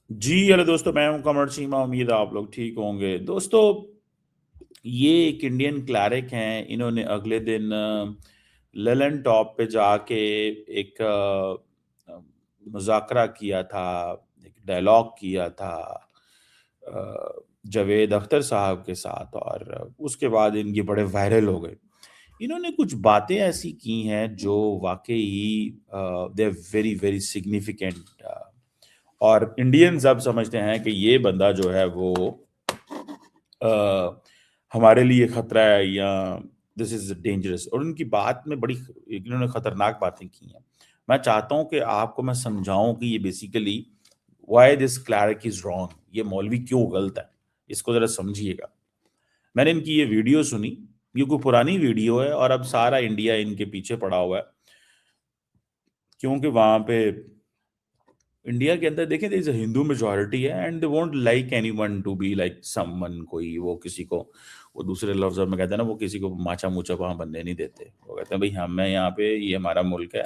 جی hello دوستو، میں ہوں کمر چیمہ. امید ہے آپ لوگ ٹھیک ہوں گے. دوستو، یہ ایک انڈین کلارک ہیں. انہوں نے اگلے دن للن ٹاپ پہ جا کے ایک مذاکرہ کیا تھا، ایک ڈائلاگ کیا تھا جاوید اختر صاحب کے ساتھ، اور اس کے بعد ان کی بڑے وائرل ہو گئے. انہوں نے کچھ باتیں ایسی کی ہیں جو واقعی دے ویری ویری سگنیفیکنٹ، اور انڈینز اب سمجھتے ہیں کہ یہ بندہ جو ہے وہ ہمارے لیے خطرہ ہے، یا دس از ڈینجرس. اور ان کی بات میں بڑی انہوں نے خطرناک باتیں کی ہیں. میں چاہتا ہوں کہ آپ کو میں سمجھاؤں کہ یہ basically why this clerk is wrong, یہ مولوی کیوں غلط ہے. اس کو ذرا سمجھیے گا. میں نے ان کی یہ ویڈیو سنی. یہ کوئی پرانی ویڈیو ہے اور اب سارا انڈیا ان کے پیچھے پڑا ہوا ہے، کیونکہ وہاں پہ انڈیا کے اندر دیکھیں دیر ہندو میجورٹی ہے، and they won't like anyone to be like someone. کوئی وہ کسی کو، وہ دوسرے لفظوں میں کہتے ہیں نا، وہ کسی کو ماچا موچا وہاں بننے نہیں دیتے. وہ کہتے ہیں بھائی ہمیں یہاں پہ، یہ ہمارا ملک ہے.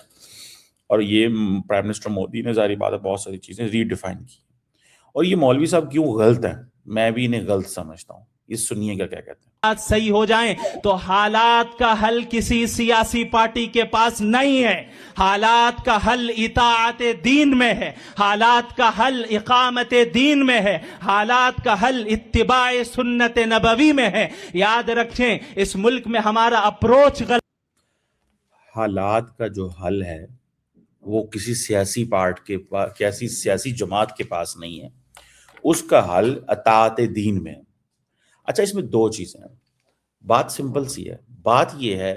اور یہ پرائم منسٹر مودی نے ظاہری بات ہے بہت ساری چیزیں ری ڈیفائن کی. اور یہ مولوی صاحب کیوں غلط ہیں، میں بھی انہیں غلط سمجھتا ہوں. یہ سنیے گا کیا کہتے ہیں. صحیح ہو جائیں تو حالات کا حل کسی سیاسی پارٹی کے پاس نہیں ہے. حالات کا حل اطاعت دین میں ہے. حالات کا حل اقامت دین میں ہے. حالات کا حل اتباع سنت نبوی میں ہے. یاد رکھیں اس ملک میں ہمارا اپروچ غلط. حالات کا جو حل ہے وہ کسی سیاسی پارٹ کے پاس، کیسی سیاسی جماعت کے پاس نہیں ہے. اس کا حل اطاعت دین میں ہے. اچھا، اس میں دو چیزیں ہیں. بات سمپل سی ہے. بات یہ ہے،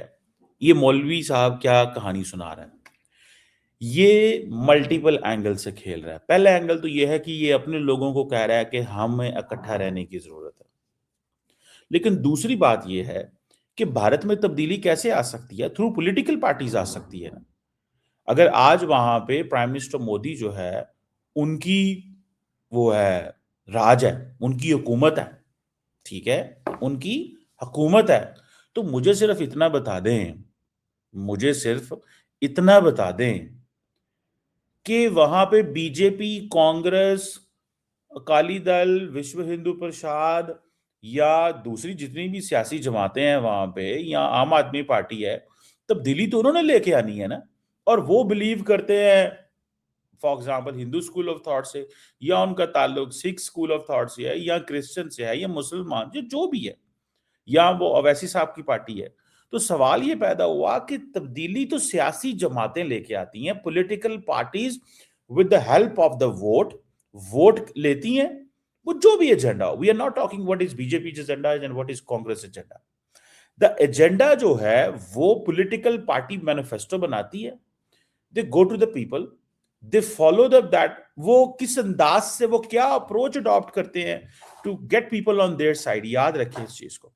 یہ مولوی صاحب کیا کہانی سنا رہے ہیں. یہ ملٹیپل اینگل سے کھیل رہا ہے. پہلا اینگل تو یہ ہے کہ یہ اپنے لوگوں کو کہہ رہا ہے کہ ہمیں اکٹھا رہنے کی ضرورت ہے. لیکن دوسری بات یہ ہے کہ بھارت میں تبدیلی کیسے آ سکتی ہے؟ تھرو پولیٹیکل پارٹیز آ سکتی ہے نا. اگر آج وہاں پہ پرائم منسٹر مودی جو ہے، ان کی وہ ہے، راج ہے، ان کی حکومت ہے، ٹھیک ہے، ان کی حکومت ہے، تو مجھے صرف اتنا بتا دیں، مجھے صرف اتنا بتا دیں کہ وہاں پہ بی جے پی، کانگریس، اکالی دل، وشو ہندو پرشاد، یا دوسری جتنی بھی سیاسی جماعتیں ہیں وہاں پہ، یا عام آدمی پارٹی ہے، تبدیلی تو انہوں نے لے کے آنی ہے نا. اور وہ بلیو کرتے ہیں for example Hindu school of thought سے، یا ان کا تعلق سکھ اسکول آف تھاٹ سے ہے، یا کرسچن سے ہے، یا مسلمان، جو بھی ہے، یا وہ اویسی صاحب کی پارٹی ہے. تو سوال یہ پیدا ہوا کہ تبدیلی تو سیاسی جماعتیں لے کے آتی ہیں، political parties with the help of the vote لیتی ہیں. وہ جو بھی agenda, we are not talking what is B J P agenda and what is Congress agenda. The agenda جو ہے وہ پولیٹیکل پارٹی مینیفیسٹو بناتی ہے. They go to the people, they follow that. وہ کس انداز سے، وہ کیا اپروچ اڈاپٹ کرتے ہیں to get people on their side. یاد رکھیں اس چیز کو.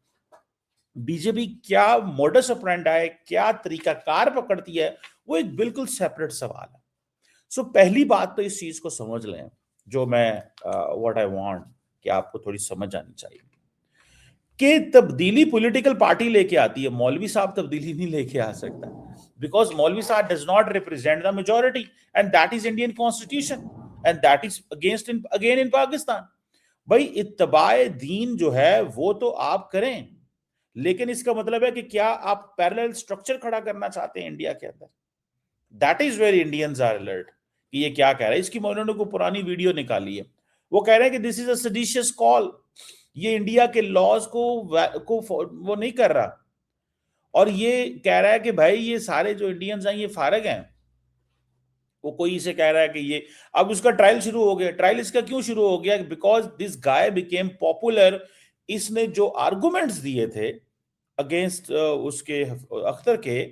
بی جے پی کیا موڈس اپرینڈا ہے، کیا طریقہ کار پکڑتی ہے، وہ ایک بالکل سیپریٹ سوال ہے. سو پہلی بات تو اس چیز کو سمجھ لیں، جو میں واٹ آئی وانٹ کہ آپ کو تھوڑی سمجھ آنی چاہیے، کہ تبدیلی پولیٹیکل پارٹی لے کے آتی ہے. مولوی صاحب تبدیلی نہیں لے کے آ سکتا، بیکاز مولوی صاحب does not represent the majority, and that is Indian constitution, and that is against again in Pakistan. بھائی اتباع دین جو ہے وہ تو آپ کریں، لیکن اس کا مطلب ہے کہ کیا آپ پیرلل سٹرکچر کھڑا کرنا چاہتے ہیں انڈیا کے اندر؟ That is where Indians are alert کہ یہ کیا کہہ رہا ہے. اس کی انہوں نے کوئی پرانی ویڈیو نکالی ہے. وہ کہہ رہے ہیں کہ دس از اے سیڈیشس کال. یہ انڈیا کے لاز کو وہ نہیں کر رہا، اور یہ کہہ رہا ہے کہ بھائی یہ سارے جو انڈینز ہیں یہ فارغ ہیں. وہ کوئی اسے کہہ رہا ہے کہ یہ اب اس کا ٹرائل شروع ہو گیا. ٹرائل اس کا کیوں شروع ہو گیا؟ Because this guy became popular. اس نے جو آرگومنٹس دیے تھے اگینسٹ اس کے اختر کے،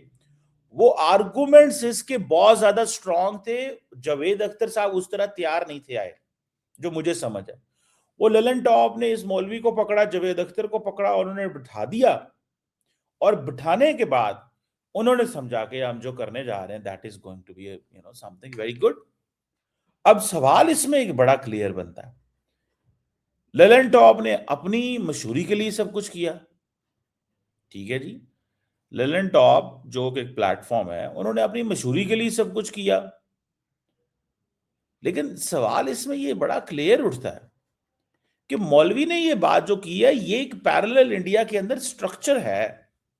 وہ آرگومنٹس اس کے بہت زیادہ سٹرونگ تھے. جاوید اختر صاحب اس طرح تیار نہیں تھے آئے، جو مجھے سمجھ ہے. وہ للن ٹاپ نے اس مولوی کو پکڑا، جاوید اختر کو پکڑا، اور انہوں نے بٹھا دیا. اور بٹھانے کے بعد انہوں نے سمجھا کہ ہم جو کرنے جا رہے ہیں that is going to be something very good. اب سوال اس میں ایک بڑا کلیئر بنتا ہے. للن ٹاپ نے اپنی مشہوری کے لیے سب کچھ کیا، ٹھیک ہے جی. للن ٹاپ جو کہ ایک پلیٹ فارم ہے، انہوں نے اپنی مشہوری کے لیے سب کچھ کیا. لیکن سوال اس میں یہ بڑا کلیئر اٹھتا ہے کہ مولوی نے یہ بات جو کی ہے یہ ایک پیرلل انڈیا کے اندر سٹرکچر ہے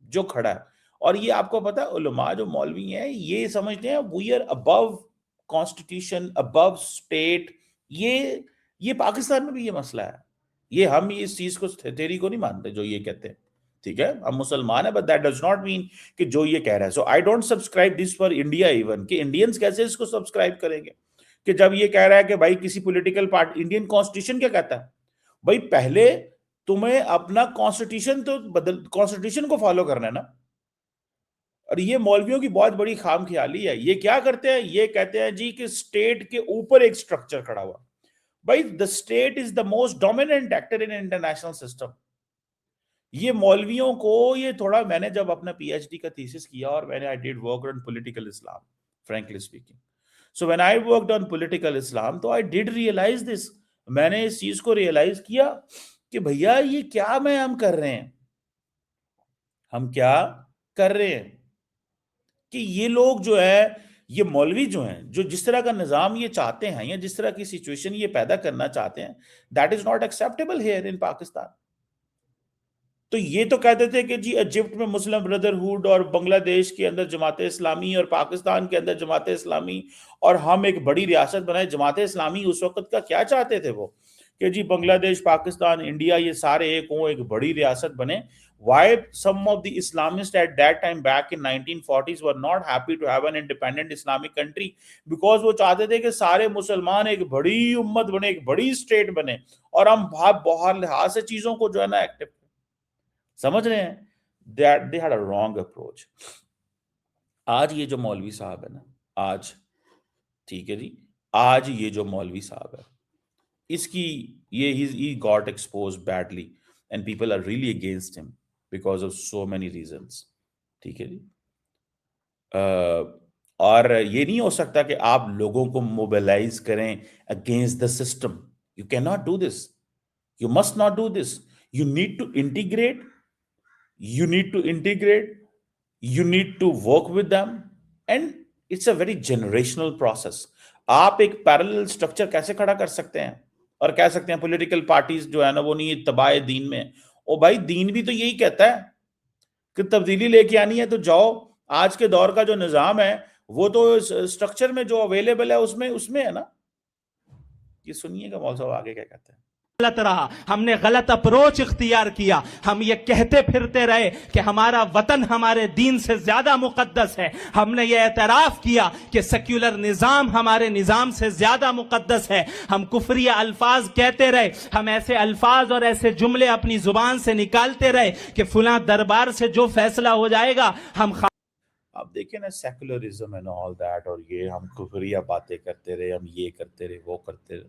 جو کھڑا ہے. اور یہ آپ کو پتا ہے علماء جو مولوی ہیں یہ سمجھتے ہیں we are above constitution above state. یہ پاکستان میں بھی یہ مسئلہ ہے. یہ ہم اس چیز کو تھیوری کو نہیں مانتے جو یہ کہتے ہیں. ٹھیک ہے ہم مسلمان ہیں but that does not mean کہ جو یہ کہہ رہا ہے. So I don't subscribe this for India even کہ انڈینز کیسے اس کو سبسکرائب کریں گے کہ جب یہ کہہ رہا ہے کہ بھائی کسی پولیٹیکل پارٹی انڈین کانسٹیٹیوشن کیا کہتا ہے بھائی پہلے تمہیں اپنا کانسٹیٹیوشن کو فالو کرنا ہے نا. اور یہ مولویوں کی بہت بڑی خام خیالی ہے. یہ کیا کرتے ہیں یہ کہتے ہیں جی کہ اسٹیٹ کے اوپر ایک سٹرکچر کھڑا ہوا. بھائی the state is the most dominant actor in international system. یہ مولویوں کو یہ تھوڑا میں نے جب اپنا پی ایچ ڈی کا تھیسس کیا اور میں نے I did work on political Islam frankly speaking. So when I worked on political Islam تو I did realize this. میں نے اس چیز کو ریئلائز کیا کہ بھیا یہ کیا ہم کر رہے ہیں ہم کیا کر رہے ہیں کہ یہ لوگ جو ہے یہ مولوی جو ہیں جو جس طرح کا نظام یہ چاہتے ہیں یا جس طرح کی سچویشن یہ پیدا کرنا چاہتے ہیں that is not acceptable here in Pakistan. تو یہ تو کہتے تھے کہ جی ایجپٹ میں مسلم بردرہوڈ اور بنگلہ دیش کے اندر جماعت اسلامی اور پاکستان کے اندر جماعت اسلامی اور ہم ایک بڑی ریاست بنائے. جماعت اسلامی اس وقت کا کیا چاہتے تھے وہ کہ جی بنگلہ دیش پاکستان انڈیا یہ سارے ایک ہوں ایک بڑی ریاست بنے. Why some of the Islamists at that time back in 1940s were not happy to have an independent Islamic country because وہ چاہتے تھے کہ سارے مسلمان ایک بڑی امت بنے ایک بڑی اسٹیٹ بنے اور ہم بہت لحاظ سے چیزوں کو جو ہے نا ایکٹیو سمجھ رہے ہیں. They had a wrong approach. آج یہ جو مولوی صاحب ہے نا آج ٹھیک ہے جی آج یہ جو مولوی صاحب ہے اس کی یہ he got exposed badly and people are really against him because of so many reasons. ٹھیک ہے جی اور یہ نہیں ہو سکتا کہ آپ لوگوں کو موبیلائز کریں against the system. You can not do this. You must not do this. You need to integrate. You need to integrate. You need to work with them and it's a very generational process. آپ ایک parallel structure کیسے کھڑا کر سکتے ہیں اور کہہ سکتے ہیں پولیٹیکل پارٹیز جو ہے نا وہ نہیں اتباع دین میں. او بھائی دین بھی تو یہی کہتا ہے کہ تبدیلی لے کے آنی ہے تو جاؤ. آج کے دور کا جو نظام ہے وہ تو اسٹرکچر میں جو اویلیبل ہے اس میں ہے نا. یہ سنیے گا مول صاحب آگے کیا کہتے ہیں. غلط رہا ہم نے غلط اپروچ اختیار کیا. ہم یہ کہتے پھرتے رہے کہ ہمارا وطن ہمارے دین سے زیادہ مقدس ہے. ہم نے یہ اعتراف کیا کہ سیکولر نظام ہمارے نظام سے زیادہ مقدس ہے. ہم کفری الفاظ کہتے رہے. ہم ایسے الفاظ اور ایسے جملے اپنی زبان سے نکالتے رہے کہ فلاں دربار سے جو فیصلہ ہو جائے گا ہم آپ دیکھیں نا سیکولرزم اینڈ آل دیٹ اور یہ ہم کفریہ باتیں کرتے رہے ہم یہ کرتے رہے وہ کرتے رہے.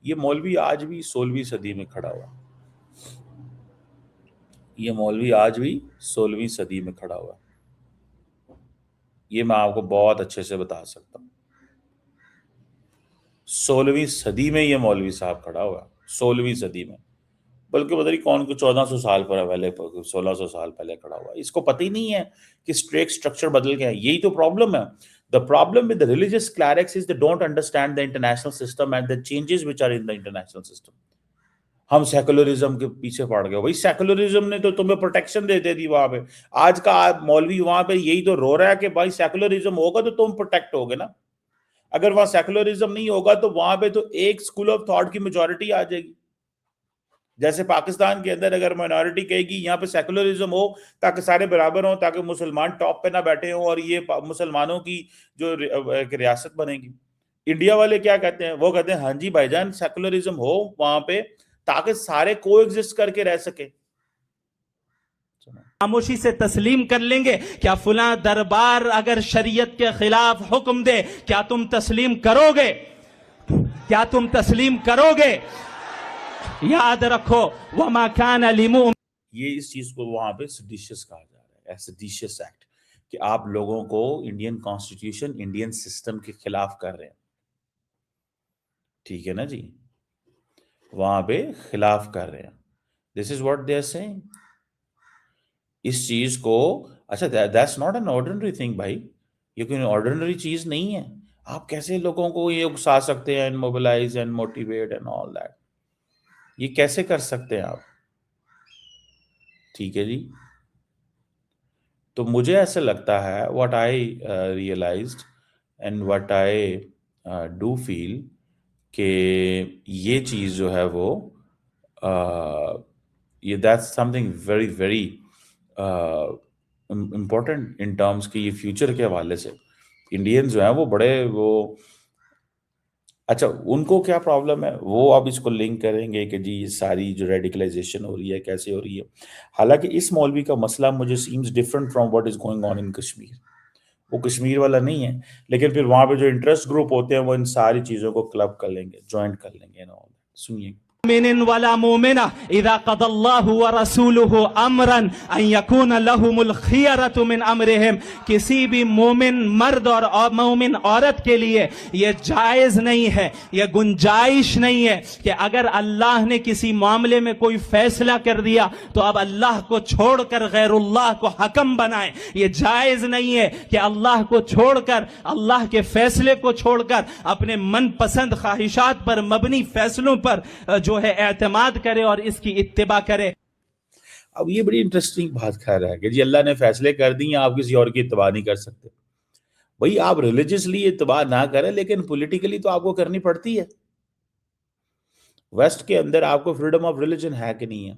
یہ مولوی آج بھی 16ویں صدی میں کھڑا ہوا. یہ مولوی آج بھی 16ویں صدی میں کھڑا ہوا. یہ میں آپ کو بہت اچھے سے بتا سکتا ہوں. 16ویں صدی میں یہ مولوی صاحب کھڑا ہوا. 16ویں صدی میں بلکہ پتہ نہیں کون کو 1400 سال پر پہلے 1600 سال پہلے کھڑا ہوا. اس کو پتہ ہی نہیں ہے کہ اسٹرکچر بدل گیا. یہی تو پرابلم ہے. The problem with the religious clerics is they don't understand the international system and the changes which are in the international system. ہم سیکولرزم کے پیچھے پڑ گئے. بھائی سیکولرزم نے تو تمہیں پروٹیکشن دے دی وہاں پہ. آج کا مولوی وہاں پہ یہی تو رو رہا ہے کہ بھائی سیکولرزم ہوگا تو تم پروٹیکٹ ہوگے نا. اگر وہاں سیکولرزم نہیں ہوگا تو وہاں پہ تو ایک اسکول آف تھاٹ کی میجورٹی آ جائے گی. جیسے پاکستان کے اندر اگر مائنورٹی کہے گی یہاں پہ سیکولرزم ہو تاکہ سارے برابر ہوں تاکہ مسلمان ٹاپ پہ نہ بیٹھے ہوں اور یہ مسلمانوں کی جو ایک ریاست بنے گی. انڈیا والے کیا کہتے ہیں وہ کہتے ہیں ہاں جی بھائی جان سیکولرزم ہو وہاں پہ تاکہ سارے کو ایگزسٹ کر کے رہ سکے. خاموشی سے تسلیم کر لیں گے. کیا فلاں دربار اگر شریعت کے خلاف حکم دے کیا تم تسلیم کرو گے؟ کیا تم تسلیم کرو گے؟ یاد رکھو وَمَا كَانَ لِمُؤْمِنٍ. یہ اس چیز کو وہاں پہ سیڈیشس کہا جا رہا ہے. سیڈیشس ایکٹ کہ آپ لوگوں کو انڈین کانسٹیٹیوشن انڈین سسٹم کے خلاف کر رہے ہیں. ٹھیک ہے نا جی وہاں پہ خلاف کر رہے ہیں. This is what they are seeing. اس چیز کو اچھا that's not an ordinary thing بھائی. یہ کوئی آرڈنری چیز نہیں ہے. آپ کیسے لوگوں کو یہ اکسا سکتے ہیں and mobilise and motivate and all that? یہ کیسے کر سکتے ہیں آپ؟ ٹھیک ہے جی. تو مجھے ایسا لگتا ہے what I realised and what I do feel کہ یہ چیز جو ہے وہ یہ that's something very very important in terms کہ یہ فیوچر کے حوالے سے انڈینز جو ہیں وہ بڑے وہ اچھا ان کو کیا پرابلم ہے وہ اب اس کو لنک کریں گے کہ جی یہ ساری جو ریڈیکلائزیشن ہو رہی ہے کیسے ہو رہی ہے. حالانکہ اس مولوی کا مسئلہ مجھے seems different from what is going on in Kashmir. وہ کشمیر والا نہیں ہے لیکن پھر وہاں پہ جو انٹرسٹ گروپ ہوتے ہیں وہ ان ساری چیزوں کو کلب کر لیں گے جوائنٹ کر لیں گے. سنیے مومن ولا مومنہ اذا قضى اللہ ورسولہ امرا ان یکون لہم الخیرۃ من امرہم. کسی بھی مومن مرد اور مومن عورت کے لیے یہ جائز نہیں ہے، یہ گنجائش نہیں ہے کہ اگر اللہ نے کسی معاملے میں کوئی فیصلہ کر دیا تو اب اللہ کو چھوڑ کر غیر اللہ کو حکم بنائیں. یہ جائز نہیں ہے کہ اللہ کو چھوڑ کر، اللہ کے فیصلے کو چھوڑ کر اپنے من پسند خواہشات پر مبنی فیصلوں پر جو ہے اعتماد کرے اور اس کی اتباع کرے. اب یہ بڑی انٹرسٹنگ بات کہہ رہا ہے کہ جی اللہ نے فیصلے کر دی آپ کسی اور کی اتباع نہیں کر سکتے. بھائی آپ ریلیجسلی اتباع نہ کریں لیکن پولیٹیکلی تو آپ کو کرنی پڑتی ہے. ویسٹ کے اندر آپ کو فریڈم آف ریلیجن ہے کہ نہیں ہے؟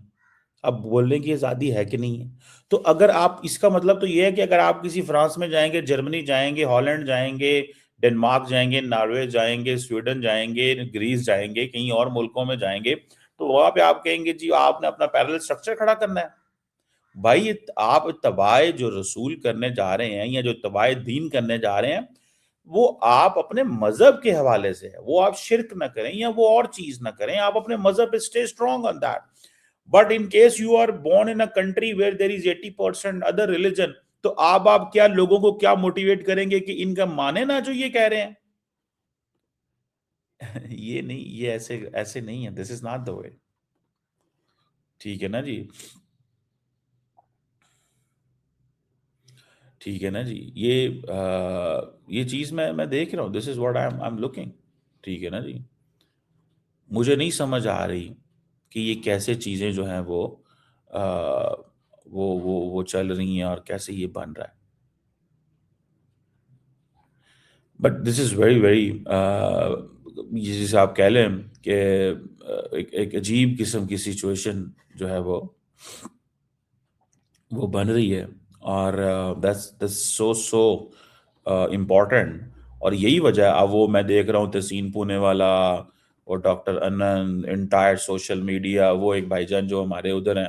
اب بولنے کی آزادی ہے کہ نہیں ہے؟ تو اگر آپ اس کا مطلب تو یہ ہے کہ اگر آپ کسی فرانس میں جائیں گے، جرمنی جائیں گے، ہالینڈ جائیں گے، ڈنمارک جائیں گے، ناروے جائیں گے، سویڈن جائیں گے، گریس جائیں گے، کہیں اور ملکوں میں جائیں گے تو وہاں پہ آپ کہیں گے جی آپ نے اپنا پیرلل سٹرکچر کھڑا کرنا ہے. بھائی آپ اتباع جو رسول کرنے جا رہے ہیں یا جو اتباع دین کرنے جا رہے ہیں وہ آپ اپنے مذہب کے حوالے سے ہے. وہ آپ شرک نہ کریں یا وہ اور چیز نہ کریں، آپ اپنے مذہب پہ stay strong on that. But in case you are born in a country where there is 80% other religion تو آپ کیا لوگوں کو کیا موٹیویٹ کریں گے کہ ان کا مانے نہ جو یہ کہہ رہے ہیں؟ یہ نہیں، یہ ایسے نہیں ہے. دس از ناٹ دا وے. ٹھیک ہے نا جی، ٹھیک ہے نا جی. یہ چیز میں دیکھ رہا ہوں. This is what I am looking. ٹھیک ہے نا جی. مجھے نہیں سمجھ آ رہی کہ یہ کیسے چیزیں جو ہیں وہ چل رہی ہیں اور کیسے یہ بن رہا ہے. But this is very very جسے آپ کہہ لیں کہ ایک عجیب قسم کی سچویشن جو ہے وہ بن رہی ہے اور that's so important. اور یہی وجہ اب وہ میں دیکھ رہا ہوں تحسین پونے والا اور ڈاکٹر انند انٹائر سوشل میڈیا، وہ ایک بھائی جان جو ہمارے ادھر ہیں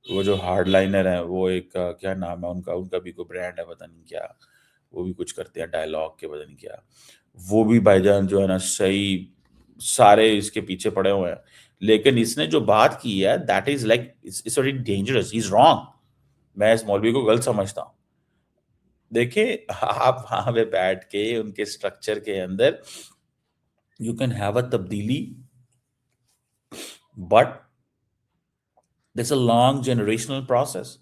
وہ جو ہارڈ لائنر ہیں، وہ ایک کیا نام ہے ان کا بھی کوئی برانڈ ہے پتہ نہیں کیا، وہ بھی کچھ کرتے ہیں ڈائلاگ کے پتہ نہیں کیا، وہ بھی بھائی جان جو ہے نا صحیح سارے اس کے پیچھے پڑے ہوئے ہیں. لیکن اس نے جو بات کی ہے that is like it's very dangerous. He is wrong. میں اس مولوی کو غلط سمجھتا ہوں. دیکھیں آپ وہاں پہ بیٹھ کے ان کے سٹرکچر کے اندر یو کین ہیو اے تبدیلی but this a long generational process.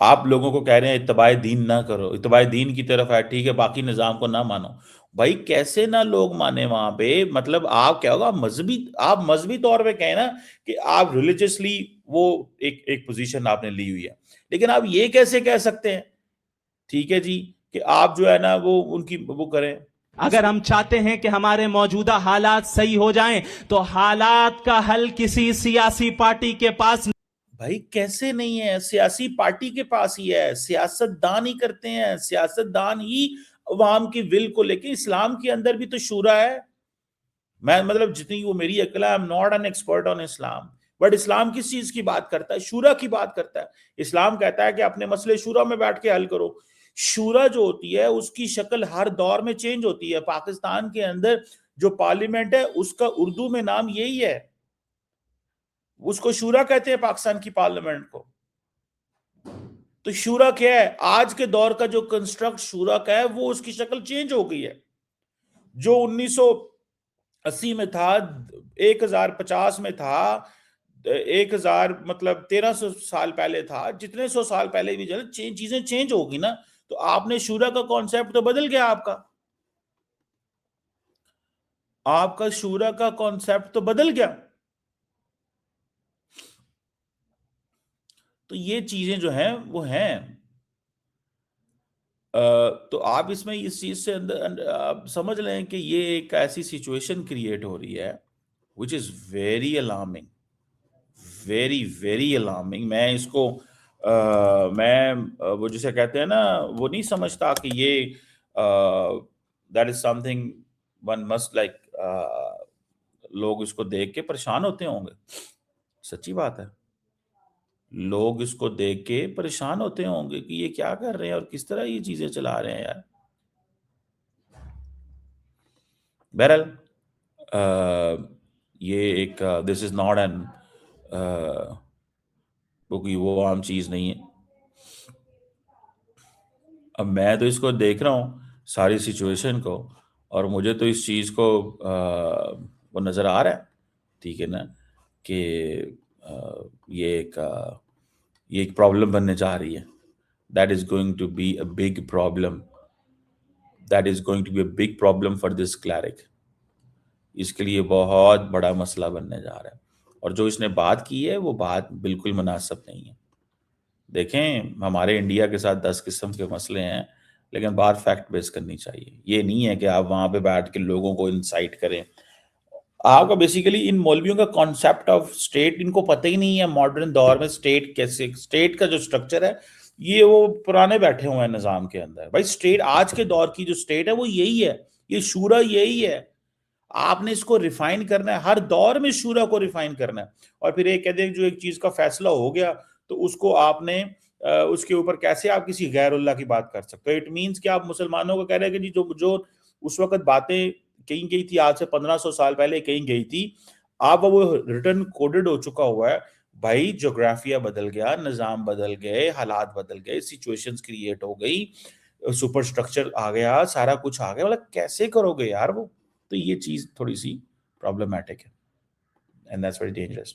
آپ لوگوں کو کہہ رہے ہیں اتباع دین نہ کرو، اتباع دین کی طرف ہے ٹھیک ہے، باقی نظام کو نہ مانو. بھائی کیسے نہ لوگ مانے وہاں پہ؟ مطلب آپ کیا ہوگا آپ مذہبی طور پہ کہیں نا کہ آپ ریلیجسلی وہ ایک پوزیشن آپ نے لی ہوئی ہے، لیکن آپ یہ کیسے کہہ سکتے ہیں ٹھیک ہے جی کہ آپ جو ہے نا وہ ان کی وہ کریں. اگر ہم چاہتے ہیں کہ ہمارے موجودہ حالات صحیح ہو جائیں تو حالات کا حل کسی سیاسی پارٹی کے پاس. بھائی کیسے نہیں ہے؟ سیاسی پارٹی کے پاس ہی ہے. سیاست دان ہی کرتے ہیں، سیاست دان ہی عوام کی ول کو لے کے. اسلام کے اندر بھی تو شورا ہے. میں مطلب جتنی وہ میری عقل ہے I'm not an expert on Islam but اسلام کس چیز کی بات کرتا ہے؟ شورا کی بات کرتا ہے. اسلام کہتا ہے کہ اپنے مسئلے شورا میں بیٹھ کے حل کرو. شورا جو ہوتی ہے اس کی شکل ہر دور میں چینج ہوتی ہے. پاکستان کے اندر جو پارلیمنٹ ہے اس کا اردو میں نام یہی ہے، اس کو شورا کہتے ہیں پاکستان کی پارلیمنٹ کو. تو شورا کیا ہے؟ آج کے دور کا جو کنسٹرکٹ شورا کا ہے وہ اس کی شکل چینج ہو گئی ہے. جو 1980 میں تھا، 1050 میں تھا، 1000 مطلب 1300 سال پہلے تھا، جتنے 100 سال پہلے بھی چیزیں چینج ہوگی نا. تو آپ نے شورا کا کانسیپٹ تو بدل گیا آپ کا. آپ کا شورا کا کانسیپٹ تو بدل گیا. تو یہ چیزیں جو ہیں وہ ہیں. تو آپ اس میں اس چیز سے آپ سمجھ لیں کہ یہ ایک ایسی سچویشن کریٹ ہو رہی ہے which is very alarming, very very alarming. میں اس کو میں وہ جسے کہتے ہیں نا وہ نہیں سمجھتا کہ یہ that is something one must like لوگ اس کو دیکھ کے پریشان ہوتے ہوں گے. سچی بات ہے, لوگ اس کو دیکھ کے پریشان ہوتے ہوں گے کہ یہ کیا کر رہے ہیں اور کس طرح یہ چیزیں چلا رہے ہیں یار. بہرحال یہ ایک دس از ناٹ این وہ عام چیز نہیں ہے. اب میں تو اس کو دیکھ رہا ہوں ساری سچویشن کو, اور مجھے تو اس چیز کو وہ نظر آ رہا ہے, ٹھیک ہے نا, کہ یہ ایک پرابلم بننے جا رہی ہے. That is going to be a big problem. That is going to be a big problem for this cleric. اس کے لیے بہت بڑا مسئلہ بننے جا رہا ہے. اور جو اس نے بات کی ہے وہ بات بالکل مناسب نہیں ہے. دیکھیں ہمارے انڈیا کے ساتھ 10 قسم کے مسئلے ہیں, لیکن بات فیکٹ بیس کرنی چاہیے. یہ نہیں ہے کہ آپ وہاں پہ بیٹھ کے لوگوں کو انسائٹ کریں. آپ کا بیسیکلی ان مولویوں کا کانسیپٹ آف اسٹیٹ ان کو پتہ ہی نہیں ہے. ماڈرن دور میں اسٹیٹ کیسے, اسٹیٹ کا جو اسٹرکچر ہے یہ وہ پرانے بیٹھے ہوئے ہیں نظام کے اندر. بھائی اسٹیٹ آج کے دور کی جو اسٹیٹ ہے وہ یہی ہے, یہ شورا یہی ہے. آپ نے اس کو ریفائن کرنا ہے, ہر دور میں شورا کو ریفائن کرنا ہے. اور پھر ایک کہتے ہیں جو ایک چیز کا فیصلہ ہو گیا تو اس کو آپ نے اس کے اوپر کیسے آپ کسی غیر اللہ کی بات کر سکتے ہو. اٹ مینس کہ آپ مسلمانوں کو کہہ رہے ہیں کہ جی جو اس وقت باتیں کہیں گئی تھی, آج سے 1500 سال پہلے کہیں گئی تھی, آپ وہ ریٹرن کوڈڈ ہو چکا ہوا ہے. بھائی جغرافیہ بدل گیا, نظام بدل گئے, حالات بدل گئے, سچویشنز کریٹ ہو گئی, سپر سٹرکچر آ گیا, سارا کچھ آ گیا. مطلب کیسے کرو گے یار وہ. تو یہ چیز تھوڑی سی پرابلمیٹک ہے, اینڈ دیٹس ویری ڈینجرس.